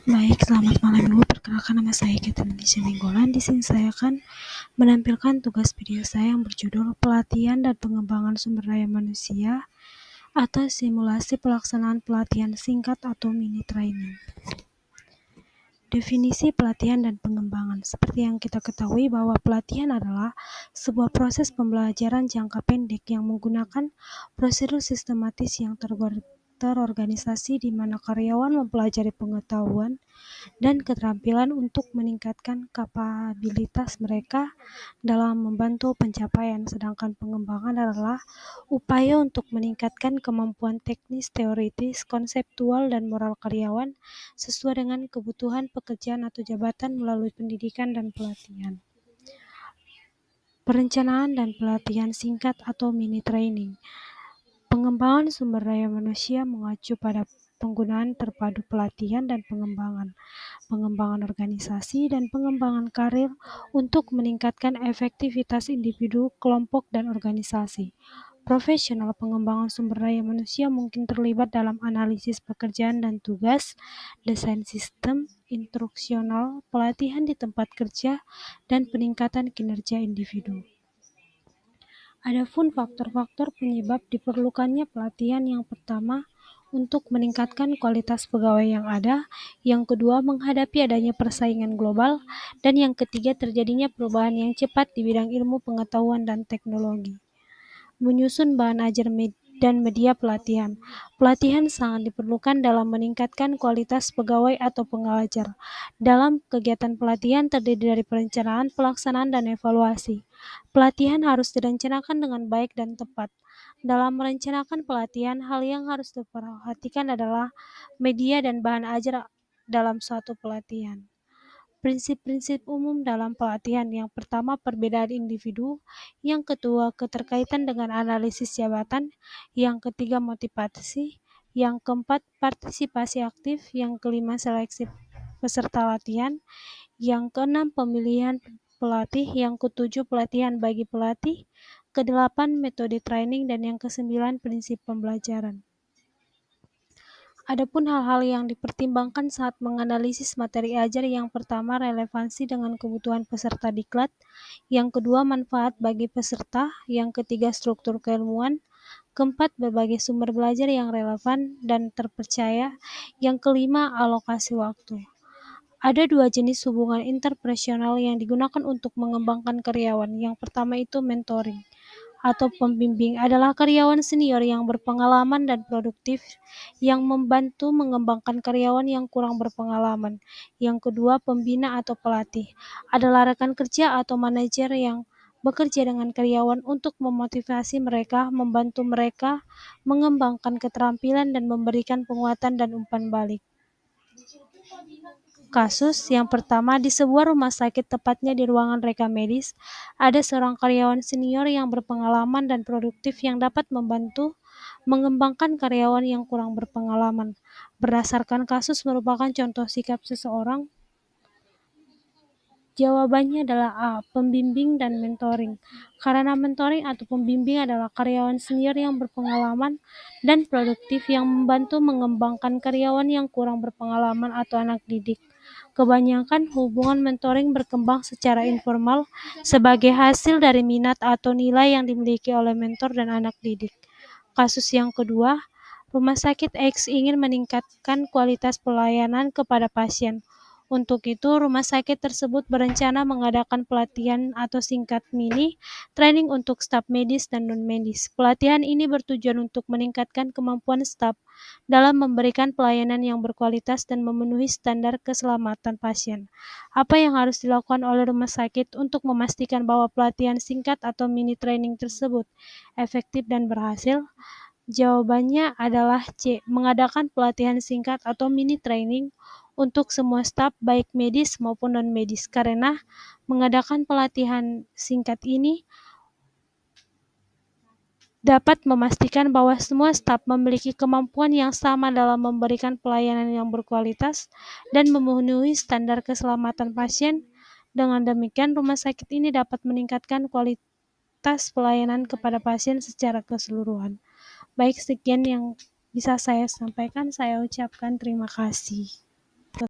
Baik, selamat malam Ibu. Perkenalkan nama saya Catherine Minggolan. Di sini saya akan menampilkan tugas video saya yang berjudul Pelatihan dan Pengembangan Sumber Daya Manusia atau Simulasi Pelaksanaan Pelatihan Singkat atau Mini Training. Definisi pelatihan dan pengembangan. Seperti yang kita ketahui bahwa pelatihan adalah sebuah proses pembelajaran jangka pendek yang menggunakan prosedur sistematis yang terorganisasi di mana karyawan mempelajari pengetahuan dan keterampilan untuk meningkatkan kapabilitas mereka dalam membantu pencapaian, sedangkan pengembangan adalah upaya untuk meningkatkan kemampuan teknis, teoritis, konseptual, dan moral karyawan sesuai dengan kebutuhan pekerjaan atau jabatan melalui pendidikan dan pelatihan. Perencanaan dan pelatihan singkat atau mini training. Pengembangan sumber daya manusia mengacu pada penggunaan terpadu pelatihan dan pengembangan organisasi, dan pengembangan karir untuk meningkatkan efektivitas individu, kelompok, dan organisasi. Profesional pengembangan sumber daya manusia mungkin terlibat dalam analisis pekerjaan dan tugas, desain sistem, instruksional, pelatihan di tempat kerja, dan peningkatan kinerja individu. Adapun faktor-faktor penyebab diperlukannya pelatihan, yang pertama, untuk meningkatkan kualitas pegawai yang ada, yang kedua, menghadapi adanya persaingan global, dan yang ketiga, terjadinya perubahan yang cepat di bidang ilmu pengetahuan dan teknologi. Menyusun bahan ajar dan media pelatihan. Pelatihan sangat diperlukan dalam meningkatkan kualitas pegawai atau pengajar. Dalam kegiatan pelatihan terdiri dari perencanaan, pelaksanaan, dan evaluasi. Pelatihan harus direncanakan dengan baik dan tepat. Dalam merencanakan pelatihan, hal yang harus diperhatikan adalah media dan bahan ajar dalam suatu pelatihan. Prinsip-prinsip umum dalam pelatihan. Yang pertama, perbedaan individu. Yang kedua, keterkaitan dengan analisis jabatan. Yang ketiga, motivasi. Yang keempat, partisipasi aktif. Yang kelima, seleksi peserta latihan. Yang keenam, pemilihan pelatih. Yang ketujuh, pelatihan bagi pelatih. Kedelapan, metode training. Dan yang kesembilan, prinsip pembelajaran. Adapun hal-hal yang dipertimbangkan saat menganalisis materi ajar, yang pertama, relevansi dengan kebutuhan peserta diklat. Yang kedua, manfaat bagi peserta. Yang ketiga, struktur keilmuan. Keempat, berbagai sumber belajar yang relevan dan terpercaya. Yang kelima, alokasi waktu. Ada dua jenis hubungan interpersonal yang digunakan untuk mengembangkan karyawan. Yang pertama itu mentoring atau pembimbing, adalah karyawan senior yang berpengalaman dan produktif yang membantu mengembangkan karyawan yang kurang berpengalaman. Yang kedua, pembina atau pelatih, adalah rekan kerja atau manajer yang bekerja dengan karyawan untuk memotivasi mereka, membantu mereka mengembangkan keterampilan, dan memberikan penguatan dan umpan balik. Kasus yang pertama, di sebuah rumah sakit, tepatnya di ruangan reka medis, ada seorang karyawan senior yang berpengalaman dan produktif yang dapat membantu mengembangkan karyawan yang kurang berpengalaman. Berdasarkan kasus merupakan contoh sikap seseorang. Jawabannya adalah A. Pembimbing dan mentoring. Karena mentoring atau pembimbing adalah karyawan senior yang berpengalaman dan produktif yang membantu mengembangkan karyawan yang kurang berpengalaman atau anak didik. Kebanyakan hubungan mentoring berkembang secara informal sebagai hasil dari minat atau nilai yang dimiliki oleh mentor dan anak didik. Kasus yang kedua, rumah sakit X ingin meningkatkan kualitas pelayanan kepada pasien. Untuk itu, rumah sakit tersebut berencana mengadakan pelatihan atau singkat mini training untuk staf medis dan non-medis. Pelatihan ini bertujuan untuk meningkatkan kemampuan staf dalam memberikan pelayanan yang berkualitas dan memenuhi standar keselamatan pasien. Apa yang harus dilakukan oleh rumah sakit untuk memastikan bahwa pelatihan singkat atau mini training tersebut efektif dan berhasil? Jawabannya adalah C. Mengadakan pelatihan singkat atau mini training untuk semua staf baik medis maupun non-medis, karena mengadakan pelatihan singkat ini dapat memastikan bahwa semua staf memiliki kemampuan yang sama dalam memberikan pelayanan yang berkualitas dan memenuhi standar keselamatan pasien. Dengan demikian, rumah sakit ini dapat meningkatkan kualitas pelayanan kepada pasien secara keseluruhan. Baik, sekian yang bisa saya sampaikan. Saya ucapkan terima kasih.